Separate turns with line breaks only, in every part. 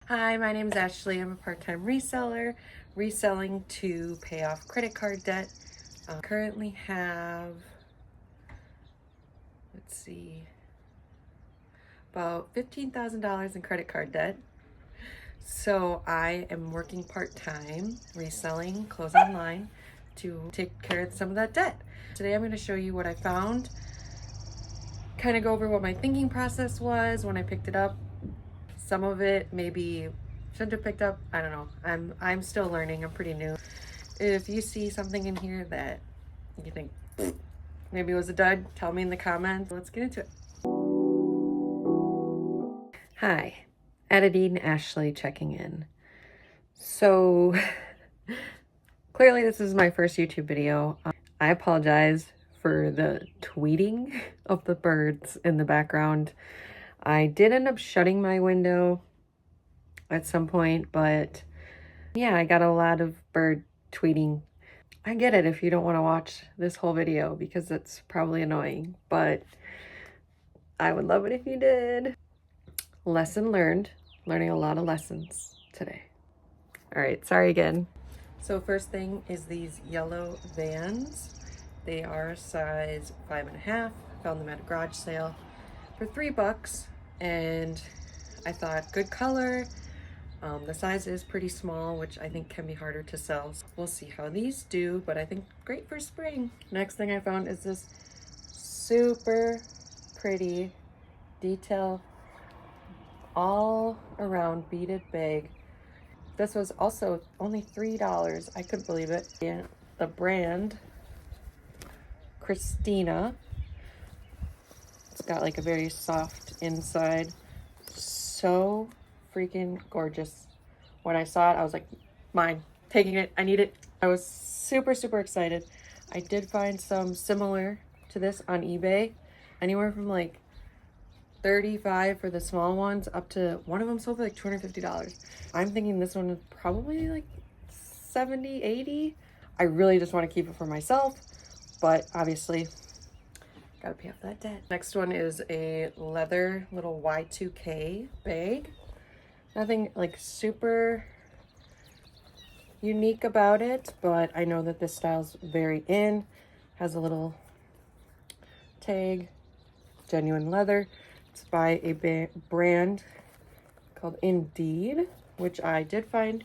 Hi, my name is Ashley. I'm a part-time reseller, reselling to pay off credit card debt. Currently have, let's see, about $15,000 in credit card debt. So I am working part-time, reselling clothes online to take care of some of that debt. Today I'm going to show you what I found, kind of go over what my thinking process was when I picked it up. Some of it maybe shouldn't have picked up. I don't know. I'm still learning. I'm pretty new. If you see something in here that you think maybe it was a dud, tell me in the comments. Let's get into it. Hi, Editing Ashley checking in. So clearly this is my first YouTube video. I apologize for the tweeting of the birds in the background. I did end up shutting my window at some point, but yeah, I got a lot of bird tweeting. I get it if you don't want to watch this whole video because it's probably annoying, but I would love it if you did. Lesson learned, learning a lot of lessons today. All right, sorry again. So first thing is these yellow Vans. They are a size 5.5. Found them at a garage sale for $3, and I thought good color. The size is pretty small, which I think can be harder to sell. So we'll see how these do, but I think great for spring. Next thing I found is this super pretty detail all around beaded bag. This was also only $3. I couldn't believe it. And the brand Christina. It's got like a very soft inside. So freaking gorgeous. When I saw it, I was like, mine, taking it, I need it. I was super excited. I did find some similar to this on eBay, anywhere from like $35 for the small ones up to one of them sold for like $250. I'm thinking this one is probably like $70, $80. I really just want to keep it for myself, but obviously gotta pay off that debt. Next one is a leather little Y2K bag. Nothing like super unique about it, but I know that this style's very in. Has a little tag, genuine leather. It's by a brand called Indeed, which I did find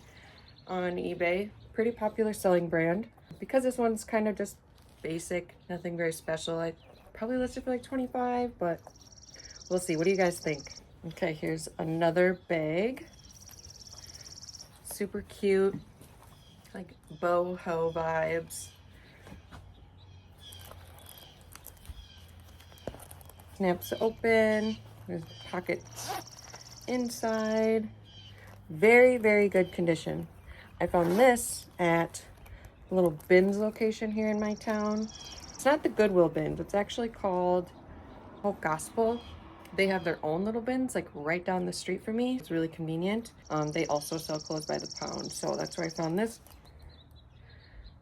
on eBay. Pretty popular selling brand. Because this one's kind of just basic, nothing very special, I probably listed for like $25, but we'll see. What do you guys think? Okay, here's another bag. Super cute, like boho vibes. Snaps open. There's pockets inside. Very good condition. I found this at a little bins location here in my town. It's not the Goodwill bins. It's actually called Hope Gospel. They have their own little bins like right down the street from me. It's really convenient. They also sell clothes by the pound, so that's where I found this.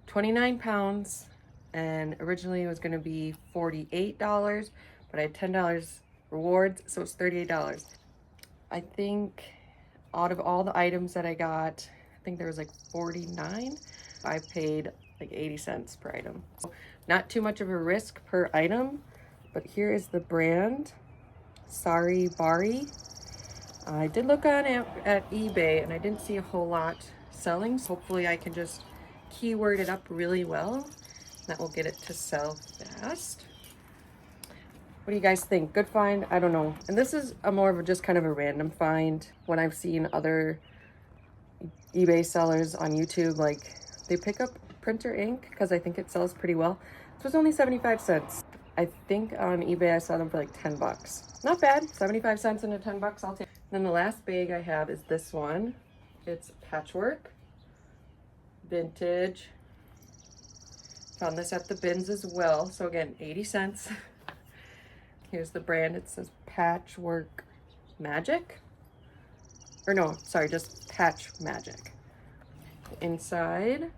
29 pounds, and originally it was going to be $48, but I had $10 rewards, so it's $38. I think out of all the items that I got, I think there was like 49. I paid like 80 cents per item. So not too much of a risk per item, but here is the brand, Sari Bari. I did look on at eBay and I didn't see a whole lot selling, so hopefully I can just keyword it up really well. That will get it to sell fast. What do you guys think? Good find? I don't know. And this is a more of a just kind of a random find. When I've seen other eBay sellers on YouTube, like they pick up printer ink because I think it sells pretty well. This was only 75 cents. I think on eBay I saw them for like 10 bucks. Not bad. 75 cents into 10 bucks, I'll take. Then the last bag I have is this one. It's patchwork, vintage. Found this at the bins as well. So again, 80 cents. Here's the brand. It says Patchwork Magic. Or no, sorry, just Patch Magic. Inside,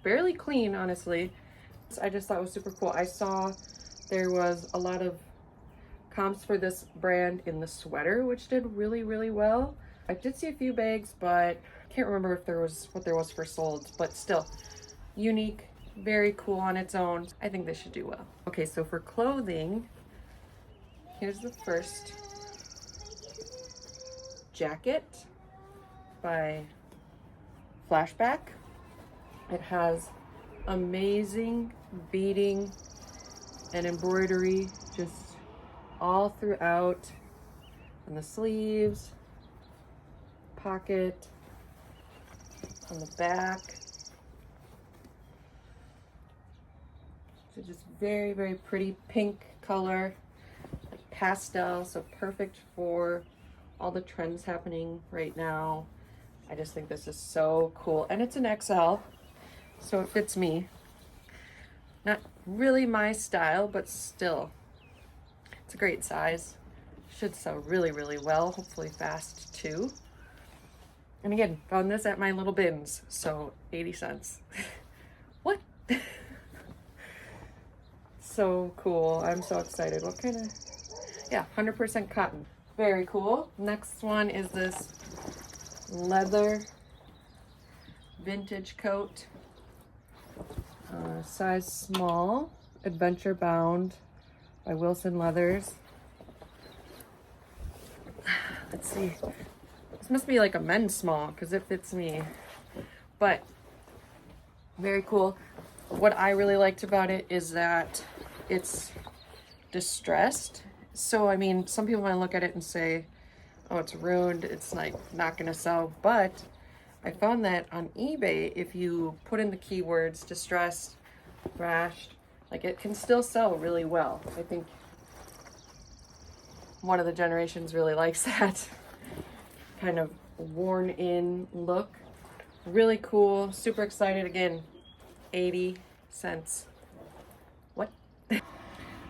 fairly clean, honestly. I just thought it was super cool. I saw there was a lot of comps for this brand in the sweater, which did really well. I did see a few bags, but I can't remember if there was what there was for sold, but still unique, very cool on its own. I think this should do well. Okay, so for clothing, here's the first jacket by Flashback. It has amazing beading and embroidery just all throughout on the sleeves, pocket, on the back. So just very, very pretty pink color, like pastel, so perfect for all the trends happening right now. I just think this is so cool. And it's an XL, so it fits me. Not really my style, but still, it's a great size. Should sell really, really well, hopefully fast too. And again, found this at my little bins, so 80 cents. What? So cool. I'm so excited. What kind of, yeah, 100% cotton. Very cool. Next one is this leather vintage coat. Size small, adventure bound by Wilson Leathers. Let's see. This must be like a men's small because it fits me. But very cool. What I really liked about it is that it's distressed. So, I mean, some people might look at it and say, oh, it's ruined, it's like not gonna sell. But I found that on eBay, if you put in the keywords distressed, thrashed, like it can still sell really well. I think one of the generations really likes that kind of worn in look. Really cool, super excited. Again, 80 cents. What?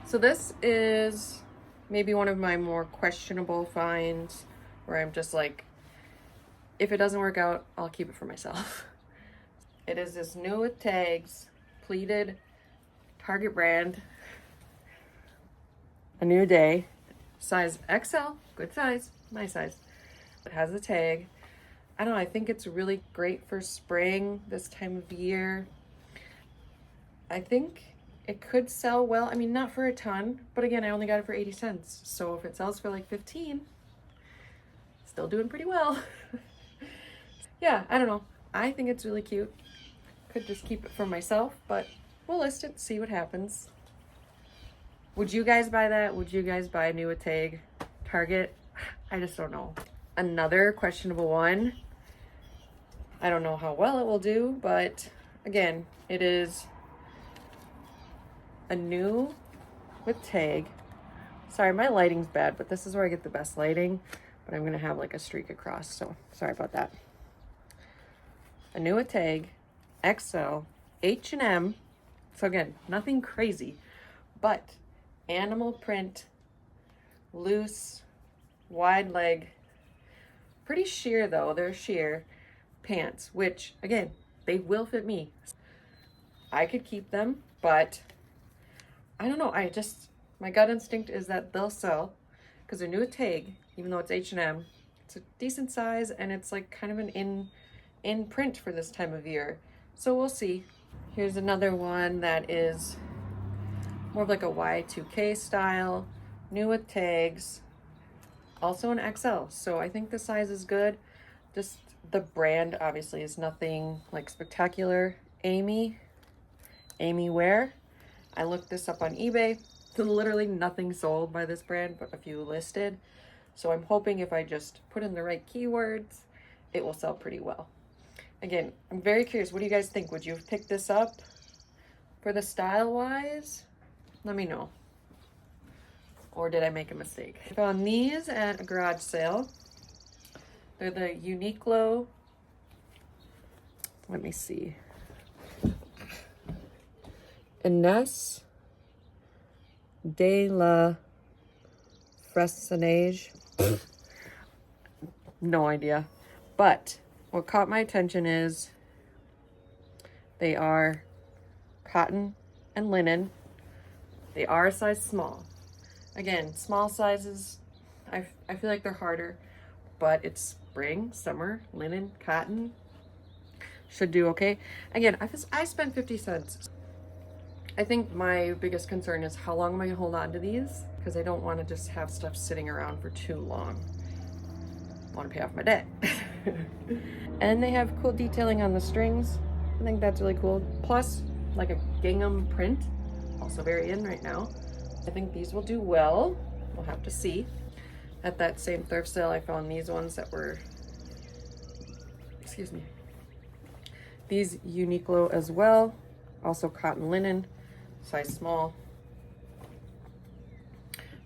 So this is maybe one of my more questionable finds where I'm just like, if it doesn't work out, I'll keep it for myself. It is this new with tags, pleated Target brand, A New Day, size XL, good size, my size. It has a tag. I don't know, I think it's really great for spring, this time of year. I think it could sell well. I mean, not for a ton, but again, I only got it for 80 cents. So if it sells for like 15, still doing pretty well. Yeah, I don't know. I think it's really cute. Could just keep it for myself, but we'll list it, see what happens. Would you guys buy that? Would you guys buy a new tag Target? I just don't know. Another questionable one. I don't know how well it will do, but again, it is a new with tag. Sorry, my lighting's bad, but this is where I get the best lighting, but I'm gonna have like a streak across, so sorry about that. A new with tag, XL, H&M. So again, nothing crazy, but animal print, loose, wide leg, pretty sheer though, they're sheer pants, which again, they will fit me. I could keep them, but I don't know, my gut instinct is that they'll sell because they're new with tag, even though it's H&M. It's a decent size and it's like kind of an in print for this time of year. So we'll see. Here's another one that is more of like a Y2K style, new with tags, also an XL. So I think the size is good. Just the brand obviously is nothing like spectacular. Amy Wear. I looked this up on eBay. Literally nothing sold by this brand, but a few listed. So I'm hoping if I just put in the right keywords, it will sell pretty well. Again, I'm very curious. What do you guys think? Would you have picked this up for the style wise? Let me know. Or did I make a mistake? I found these at a garage sale. They're the Uniqlo. Let me see. Ines de la Fresnage. No idea. But what caught my attention is they are cotton and linen. They are a size small. Again, small sizes, I feel like they're harder, but it's spring, summer, linen, cotton. Should do okay. Again, I spent 50 cents. I think my biggest concern is how long am I gonna hold on to these? Because I don't want to just have stuff sitting around for too long. I want to pay off my debt. And they have cool detailing on the strings. I think that's really cool. Plus, like a gingham print, also very in right now. I think these will do well. We'll have to see. At that same thrift sale, I found these ones that were, excuse me, these Uniqlo as well. Also cotton linen, size small.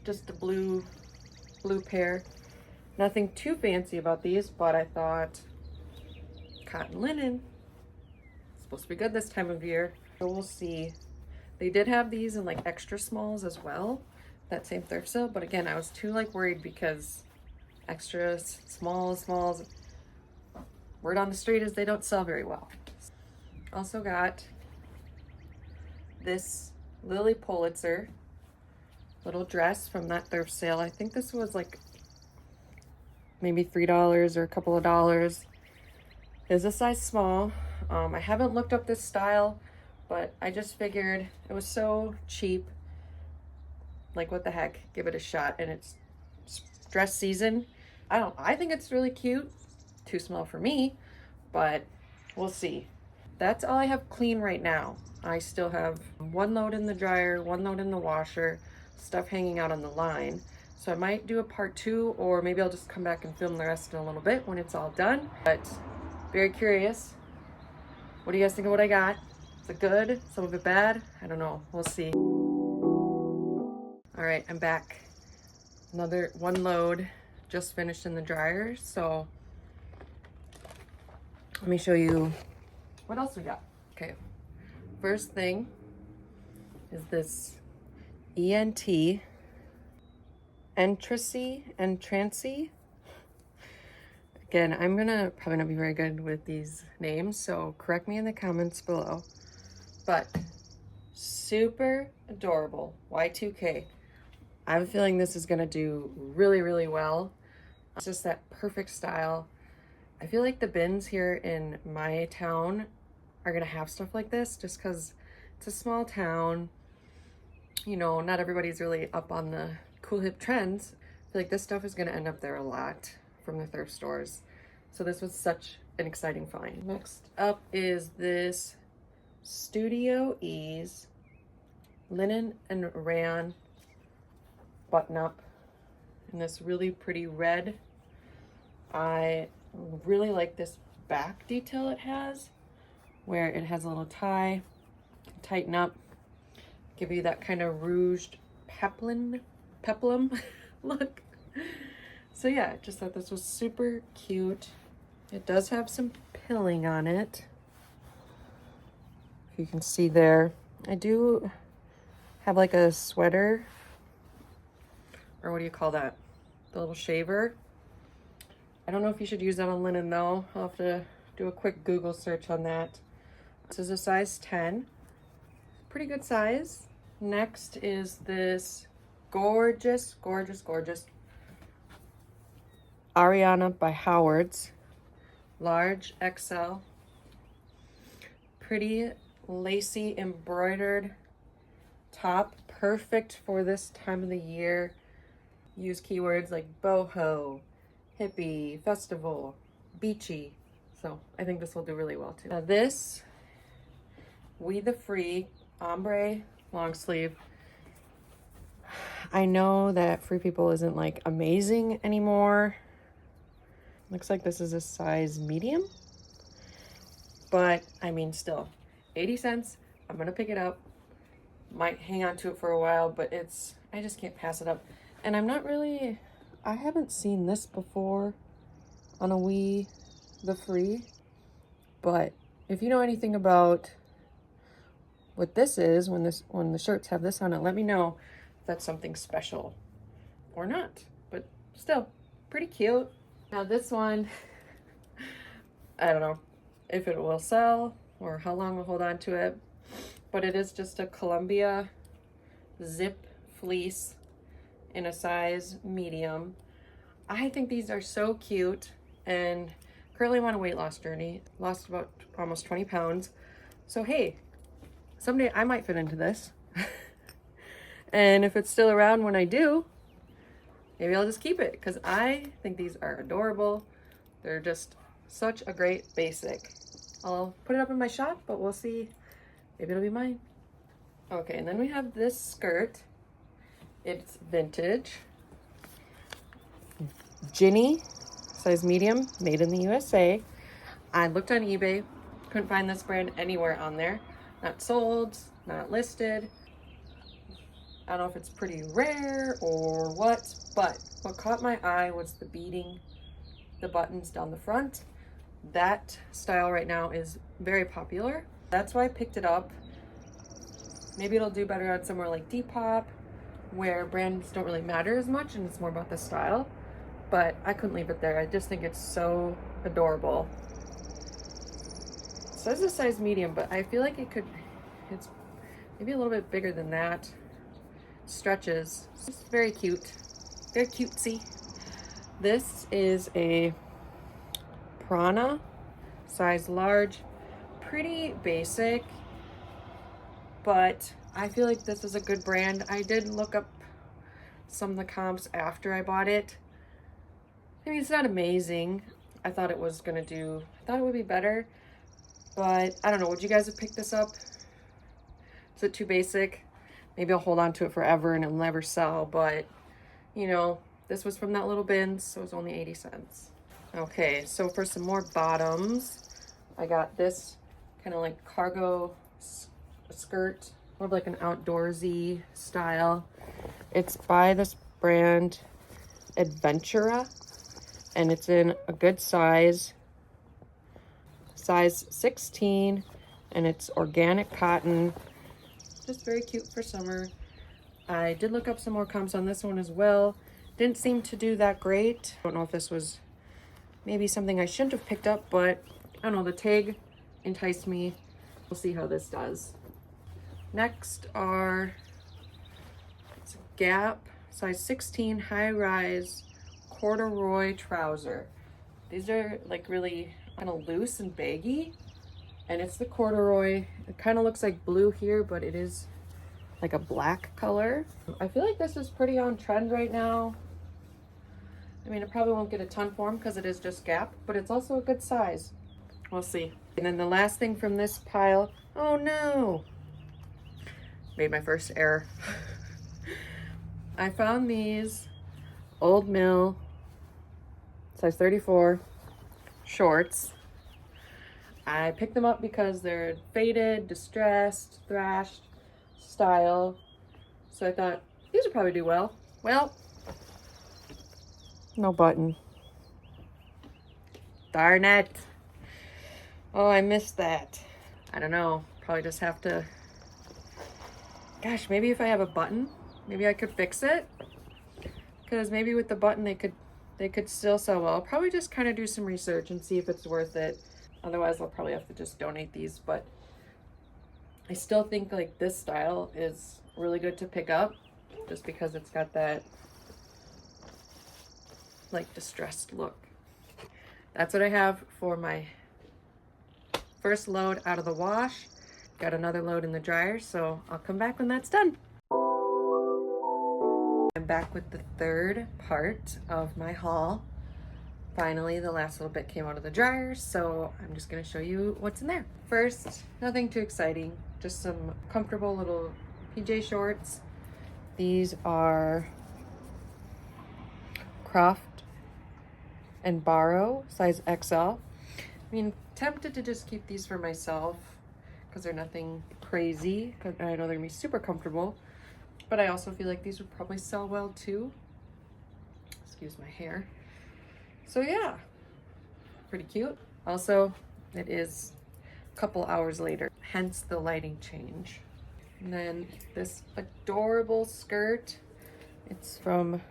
Just a blue pair. Nothing too fancy about these, but I thought cotton linen, supposed to be good this time of year. So we'll see. They did have these in like extra smalls as well, that same thrift sale. But again, I was too like worried because extra smalls, word on the street is they don't sell very well. Also got this Lily Pulitzer little dress from that thrift sale. I think this was like maybe $3 or a couple of dollars. Is a size small. I haven't looked up this style, but I just figured it was so cheap. Like, what the heck? Give it a shot. And it's dress season. I think it's really cute. Too small for me, but we'll see. That's all I have clean right now. I still have one load in the dryer, one load in the washer, stuff hanging out on the line. So I might do a part 2, or maybe I'll just come back and film the rest in a little bit when it's all done. But very curious. What do you guys think of what I got? Is it good? Some of it bad? I don't know. We'll see. All right, I'm back. Another one load just finished in the dryer. So let me show you what else we got. Okay, first thing is this ENT Entrancy. Again, I'm gonna probably not be very good with these names, so correct me in the comments below. But super adorable Y2K. I have a feeling this is gonna do really, really well. It's just that perfect style. I feel like the bins here in my town are gonna have stuff like this just because it's a small town. You know, not everybody's really up on the cool hip trends. I feel like this stuff is gonna end up there a lot from the thrift stores. So this was such an exciting find. Next up is this Studio Ease linen and rayon button up in this really pretty red. I really like this back detail it has, where it has a little tie, tighten up, give you that kind of rouged peplum look. So yeah, just thought this was super cute. It does have some pilling on it, if you can see there. I do have like a sweater, or what do you call that? The little shaver. I don't know if you should use that on linen though. I'll have to do a quick Google search on that. This is a size 10. Pretty good size. Next is this gorgeous Ariana by Howard's. Large XL. Pretty lacy embroidered top. Perfect for this time of the year. Use keywords like boho, hippie, festival, beachy. So I think this will do really well too. Now this, We the Free ombre long sleeve. I know that Free People isn't like amazing anymore. Looks like this is a size medium, but I mean still 80 cents. I'm gonna pick it up. Might hang on to it for a while, but I just can't pass it up. And I haven't seen this before on a We the Free, but if you know anything about what this is, when the shirts have this on it, let me know if that's something special or not. But still, pretty cute. Now this one, I don't know if it will sell or how long we'll hold on to it, but it is just a Columbia zip fleece in a size medium. I think these are so cute. and currently I'm on a weight loss journey. Lost about almost 20 pounds. So hey, someday I might fit into this. And if it's still around when I do, maybe I'll just keep it because I think these are adorable. They're just such a great basic. I'll put it up in my shop, but we'll see. Maybe it'll be mine. Okay, and then we have this skirt. It's vintage. Ginny, size medium, made in the USA. I looked on eBay, couldn't find this brand anywhere on there. Not sold, not listed. I don't know if it's pretty rare or what, but what caught my eye was the beading, the buttons down the front. That style right now is very popular. That's why I picked it up. Maybe it'll do better on somewhere like Depop, where brands don't really matter as much and it's more about the style. But I couldn't leave it there. I just think it's so adorable. It says a size medium, but I feel like it's maybe a little bit bigger than that. Stretches. It's very cute. Very cutesy. This is a Prana, size large. Pretty basic, but I feel like this is a good brand. I did look up some of the comps after I bought it. I mean, it's not amazing. I thought it would be better, but I don't know. Would you guys have picked this up? Is it too basic? Maybe I'll hold on to it forever and it'll never sell, but you know, this was from that little bin, so it was only 80 cents. Okay, so for some more bottoms, I got this kind of like cargo skirt, more of like an outdoorsy style. It's by this brand Adventura, and it's in a good size 16, and it's organic cotton. Just very cute for summer. I did look up some more comps on this one as well. Didn't seem to do that great. I don't know if this was maybe something I shouldn't have picked up, but I don't know, the tag enticed me. We'll see how this does. Next are it's a Gap size 16 high-rise corduroy trouser. These are like really kind of loose and baggy, and it's the corduroy. It kind of looks like blue here, but it is like a black color. I feel like this is pretty on trend right now. I mean, it probably won't get a ton for them because it is just Gap, but it's also a good size. We'll see. And then the last thing from this pile, oh no, made my first error. I found these Old Mill size 34 shorts. I picked them up because they're faded, distressed, thrashed style. So I thought these would probably do well. Well, no button. Darn it. Oh, I missed that. I don't know. Probably just have to... Gosh, maybe if I have a button, maybe I could fix it. Because maybe with the button they could still sell well. I'll probably just kind of do some research and see if it's worth it. Otherwise, I'll probably have to just donate these. But I still think like this style is really good to pick up just because it's got that like distressed look. That's what I have for my first load out of the wash. Got another load in the dryer, so I'll come back when that's done. I'm back with the third part of my haul. Finally, the last little bit came out of the dryer, so I'm just gonna show you what's in there. First, nothing too exciting, just some comfortable little PJ shorts. These are Croft and Borrow, size XL. I mean, tempted to just keep these for myself because they're nothing crazy. I know they're gonna be super comfortable, but I also feel like these would probably sell well too. Excuse my hair. So yeah, pretty cute. Also, it is a couple hours later, hence the lighting change. And then this adorable skirt, it's from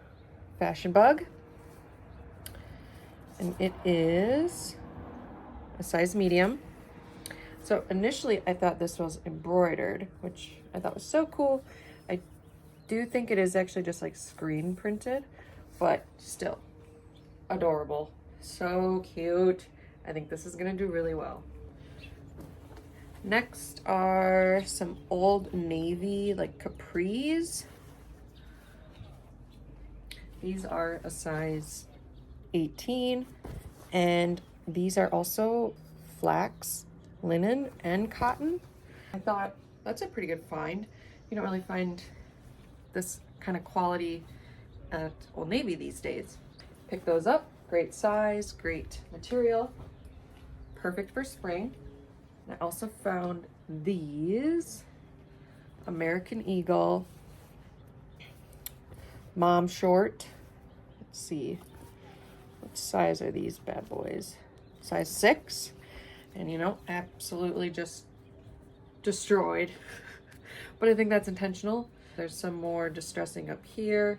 Fashion Bug. And it is a size medium. So initially I thought this was embroidered, which I thought was so cool. I do think it is actually just like screen printed, but still adorable. So cute. I think this is gonna do really well. Next are some Old Navy like capris. These are a size 18, and these are also flax, linen, and cotton. I thought that's a pretty good find. You don't really find this kind of quality at Old Navy these days. Pick those up. Great size, great material, perfect for spring. I also found these American Eagle mom short. Let's see, what size are these bad boys? Size 6. And you know, absolutely just destroyed. But I think that's intentional. There's some more distressing up here,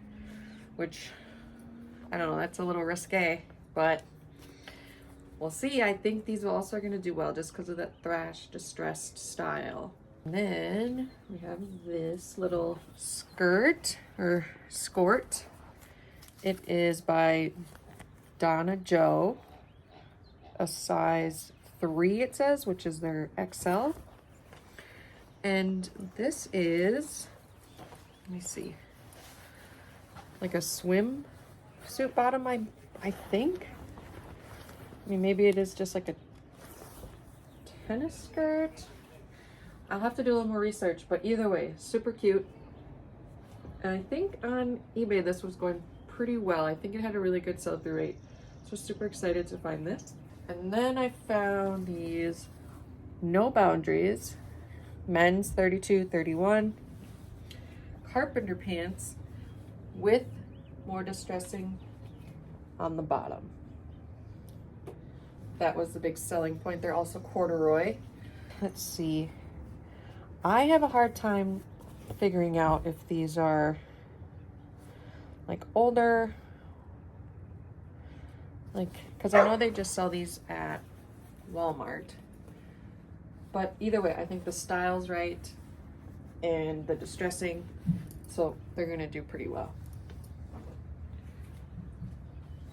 which I don't know, that's a little risque, but we'll see. I think these also are going to do well just because of that thrash distressed style. And then we have this little skirt or skort. It is by Donna Joe, a size 3 it says, which is their XL. And this is, let me see, like a swim suit bottom, I think. I mean, maybe it is just like a tennis skirt. I'll have to do a little more research, but either way, super cute. And I think on eBay this was going pretty well. I think it had a really good sell-through rate. So super excited to find this. And then I found these No Boundaries men's 32-31 carpenter pants with more distressing on the bottom. That was the big selling point. They're also corduroy. Let's see. I have a hard time figuring out if these are like older, like, because I know they just sell these at Walmart. But either way, I think the style's right and the distressing, so they're gonna do pretty well.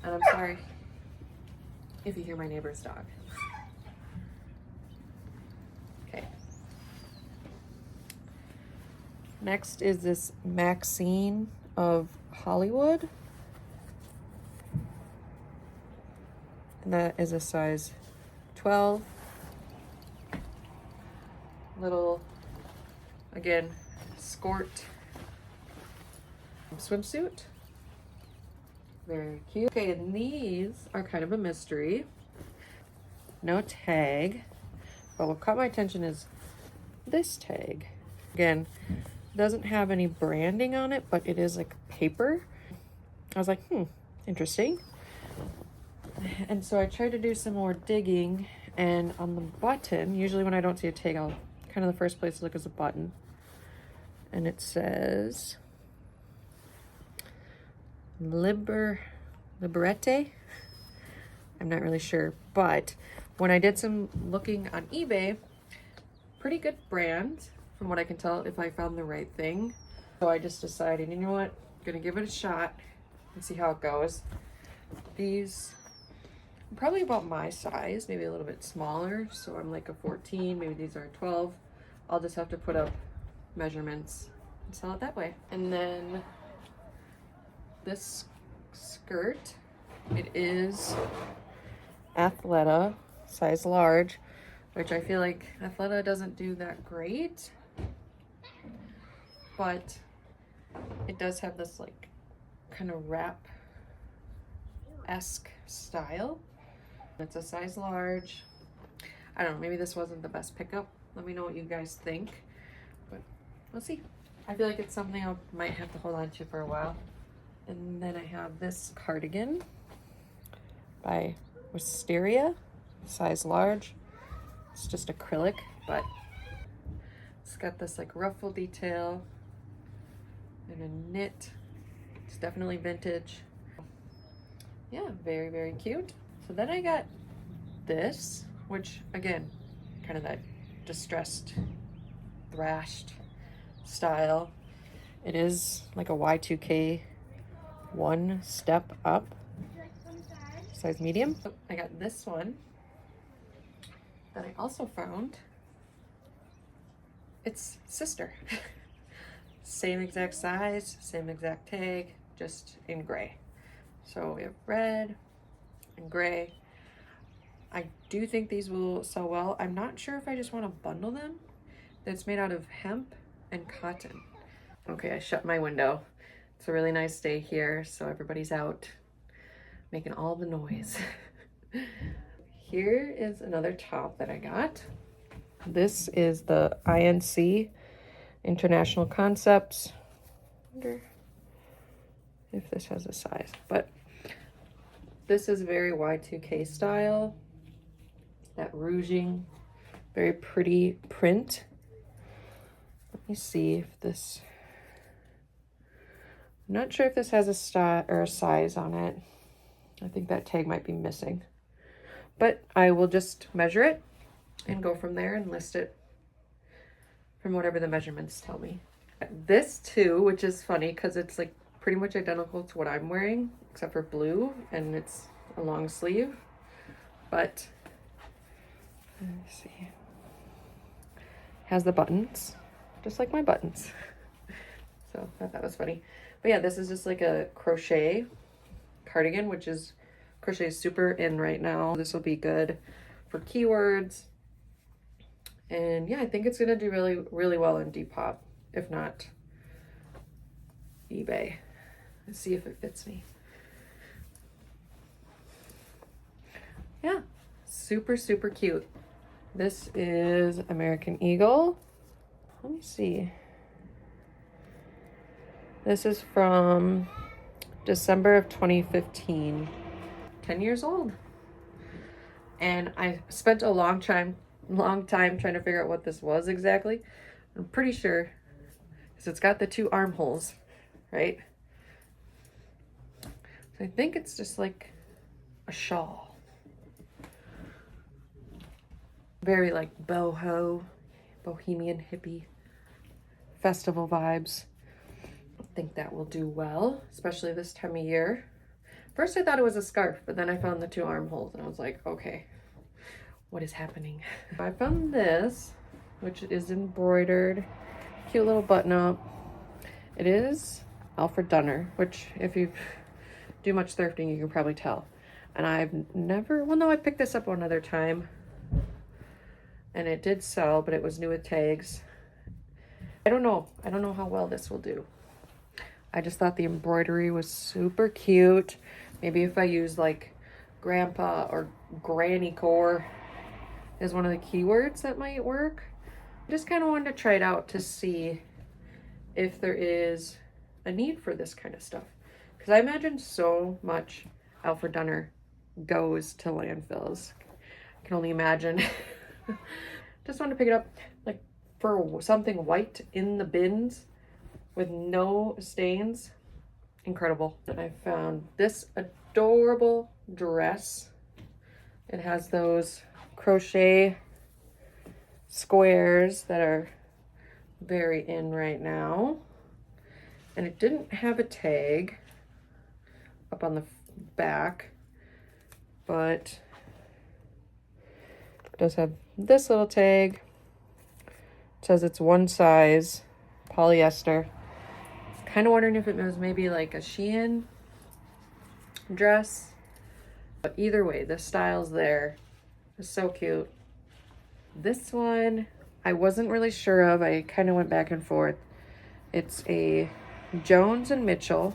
And I'm sorry if you hear my neighbor's dog. Okay. Next is this Maxine of Hollywood. And that is a size 12. Little, again, skort swimsuit. Very cute. Okay, and these are kind of a mystery. No tag. But what caught my attention is this tag. Again, doesn't have any branding on it, but it is like paper. I was like, interesting. And so I tried to do some more digging, and on the button, usually when I don't see a tag, I'll kind of the first place to look is a button. And it says Liberete. I'm not really sure, but when I did some looking on eBay, pretty good brand from what I can tell if I found the right thing. So I just decided, you know what, I'm gonna give it a shot and see how it goes. These are probably about my size, maybe a little bit smaller. So I'm like a 14, maybe these are a 12. I'll just have to put up measurements and sell it that way. And then this skirt, it is Athleta, size large, which I feel like Athleta doesn't do that great, but it does have this like kind of wrap-esque style. It's a size large. I don't know, maybe this wasn't the best pickup. Let me know what you guys think, but we'll see. I feel like it's something I might have to hold on to for a while. And then I have this cardigan by Wisteria, size large. It's just acrylic, but it's got this like ruffle detail and a knit. It's definitely vintage. Yeah, very, very cute. So then I got this, which again, kind of that distressed, thrashed style. It is like a Y2K one step up. size medium. Oh, I got this one that I also found. It's sister. Same exact size, same exact tag, just in gray. So we have red and gray. I do think these will sell well. I'm not sure if I just want to bundle them. It's made out of hemp and cotton. Okay, I shut my window. It's a really nice day here, so everybody's out making all the noise. Here is another top that I got. This is the INC, International Concepts. I wonder if this has a size, but this is very Y2K style. That rouging, very pretty print. Let me see if this, I'm not sure if this has a style or a size on it. I think that tag might be missing, but I will just measure it and go from there and list it from whatever the measurements tell me. This too, which is funny because it's like pretty much identical to what I'm wearing, except for blue, and it's a long sleeve, but let me see. Has the buttons, just like my buttons. So I thought that was funny. But yeah, this is just like a crochet cardigan, which is, crochet is super in right now. This will be good for keywords. And yeah, I think it's gonna do really, really well in Depop, if not eBay. Let's see if it fits me. Yeah, super, super cute. This is American Eagle. Let me see. This is from December of 2015. 10 years old. And I spent a long time trying to figure out what this was exactly. I'm pretty sure, because it's got the 2 armholes, right? So I think it's just like a shawl. Very like boho, bohemian hippie, festival vibes. I think that will do well, especially this time of year. First I thought it was a scarf, but then I found the 2 armholes and I was like, okay, what is happening? I found this, which is embroidered, cute little button up. It is Alfred Dunner, which if you do much thrifting, you can probably tell. And I've never, well no, I picked this up one other time and it did sell, but it was new with tags. I don't know how well this will do. I just thought the embroidery was super cute. Maybe if I use like grandpa or granny core is one of the keywords that might work. I just kind of wanted to try it out to see if there is a need for this kind of stuff. Because I imagine so much Alfred Dunner goes to landfills. I can only imagine. Just wanted to pick it up like for something white in the bins with no stains. Incredible. And I found this adorable dress. It has those crochet squares that are very in right now. And it didn't have a tag up on the back, but it does have this little tag. It says it's 1 size polyester. Kind of wondering if it was maybe like a Shein dress, but either way, the style's there. It's so cute. This one I wasn't really sure of. I kind of went back and forth. It's a Jones and Mitchell,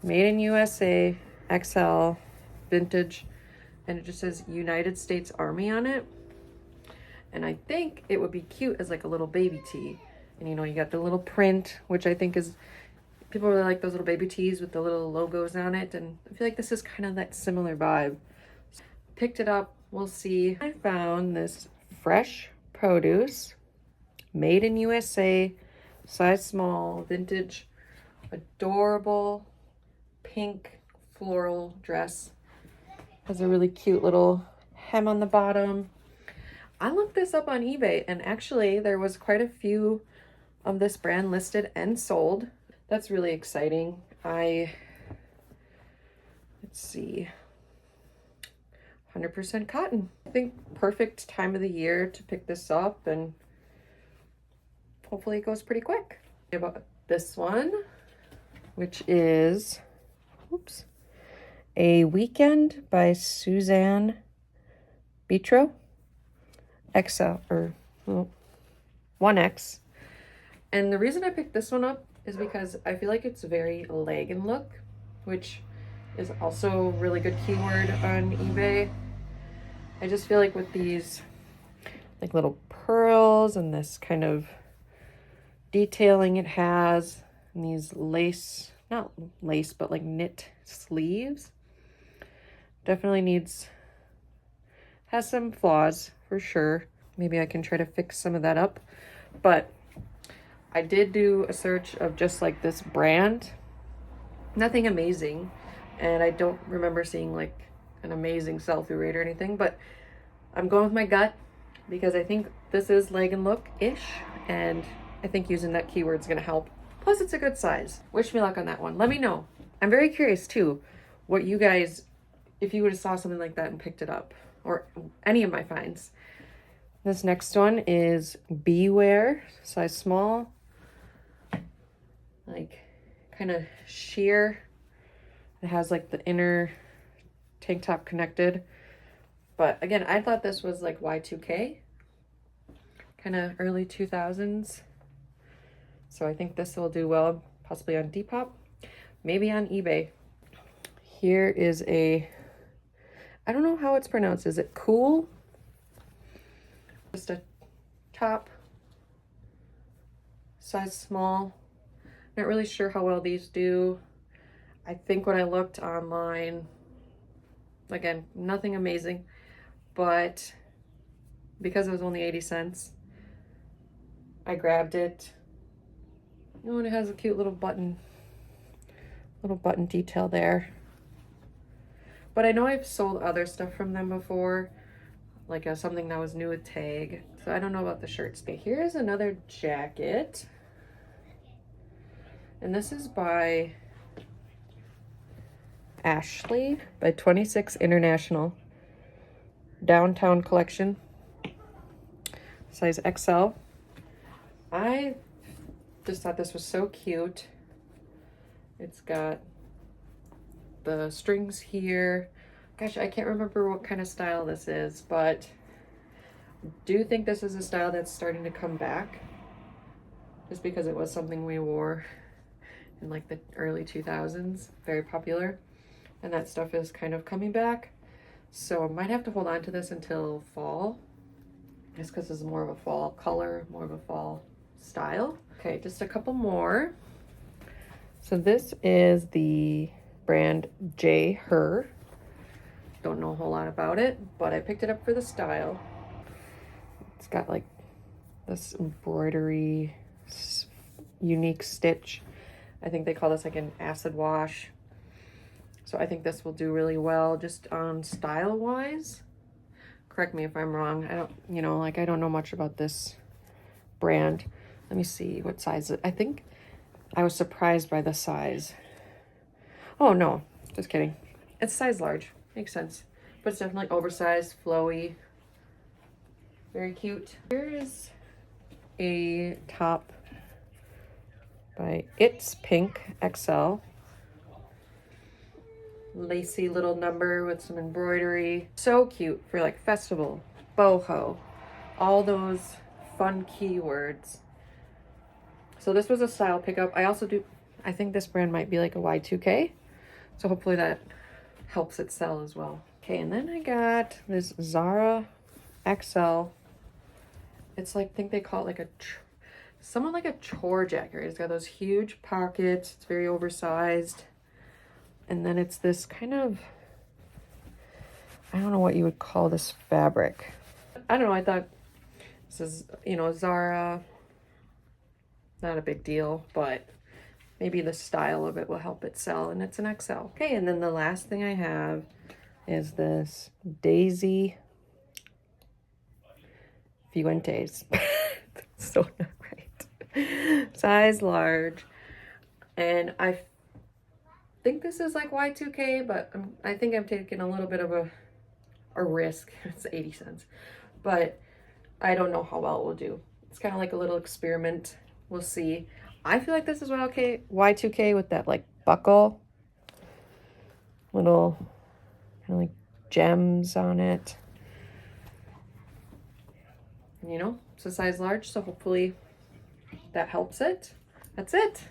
made in USA, XL, vintage, and it just says United States Army on it. And I think it would be cute as like a little baby tee. And you know, you got the little print, which I think is, people really like those little baby tees with the little logos on it. And I feel like this is kind of that similar vibe. So picked it up, we'll see. I found this fresh produce, made in USA, size small, vintage, adorable pink floral dress. Has a really cute little hem on the bottom. I looked this up on eBay and actually there was quite a few of this brand listed and sold. That's really exciting. I Let's see. 100% cotton. I think perfect time of the year to pick this up, and hopefully it goes pretty quick. About this one, which is, oops, A Weekend by Suzanne Bitro. XL, or well, 1X. And the reason I picked this one up is because I feel like it's very legging look, which is also a really good keyword on eBay. I just feel like with these like little pearls and this kind of detailing it has, and these lace, not lace, but like knit sleeves, definitely has some flaws for sure. Maybe I can try to fix some of that up, but I did do a search of just like this brand. Nothing amazing, and I don't remember seeing like an amazing sell-through rate or anything, but I'm going with my gut because I think this is leg and look-ish, and I think using that keyword is going to help. Plus, it's a good size. Wish me luck on that one. Let me know. I'm very curious too, what you guys, if you would have saw something like that and picked it up, or any of my finds. This next one is Beware, size small, like kind of sheer. It has like the inner tank top connected. But again, I thought this was like Y2K, kind of early 2000s. So I think this will do well, possibly on Depop, maybe on eBay. Here is I don't know how it's pronounced. Is it Cool? Just a top, size small. Not really sure how well these do. I think when I looked online, again, nothing amazing, but because it was only 80 cents, I grabbed it. Oh, and it has a cute little button detail there. But I know I've sold other stuff from them before, like something that was new with tag. So I don't know about the shirts. Okay, here's another jacket. And this is by Ashley, by 26 International. Downtown collection. Size XL. I just thought this was so cute. It's got the strings here. Gosh, I can't remember what kind of style this is, but I do think this is a style that's starting to come back, just because it was something we wore in like the early 2000s, very popular, and that stuff is kind of coming back. So I might have to hold on to this until fall, just because this is more of a fall color, more of a fall style. Okay, just a couple more. So this is the brand J. Her. Don't know a whole lot about it, but I picked it up for the style. It's got like this embroidery, unique stitch. I think they call this like an acid wash. So I think this will do really well just on style wise. Correct me if I'm wrong. I don't know much about this brand. Let me see what size I think I was surprised by the size. Oh no, just kidding. It's size large. Makes sense. But it's definitely oversized, flowy. Very cute. Here is a top by It's Pink XL. Lacy little number with some embroidery. So cute for like festival, boho, all those fun keywords. So this was a style pickup. I think this brand might be like a Y2K. So hopefully that helps it sell as well. Okay, and then I got this Zara XL. It's like, I think they call it like somewhat like a chore jacket. It's got those huge pockets. It's very oversized. And then it's this kind of, I don't know what you would call this fabric. I don't know, I thought this is, Zara, not a big deal, but maybe the style of it will help it sell, and it's an XL. Okay, and then the last thing I have is this Daisy Fuentes. So not right. Size large. And think this is like Y2K, but I think I'm taking a little bit of a risk. It's 80 cents, but I don't know how well it will do. It's kind of like a little experiment. We'll see. I feel like this is Y2K with that like buckle, little kind of like gems on it. You know, it's a size large, so hopefully that helps it. That's it.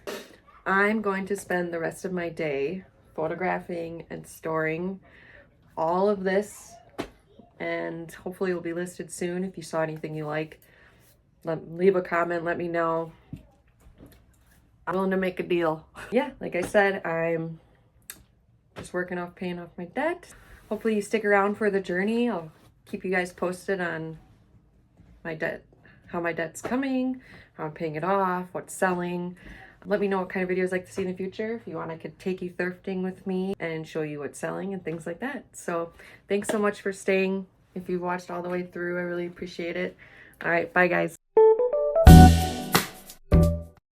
I'm going to spend the rest of my day photographing and storing all of this, and hopefully it will be listed soon. If you saw anything you like, leave a comment, let me know. I'm willing to make a deal. Yeah, like I said, I'm just paying off my debt. Hopefully you stick around for the journey. I'll keep you guys posted on my debt, how my debt's coming, how I'm paying it off, what's selling. Let me know what kind of videos you'd like to see in the future. If you want, I could take you thrifting with me and show you what's selling and things like that. So thanks so much for staying. If you watched all the way through, I really appreciate it. All right, bye guys.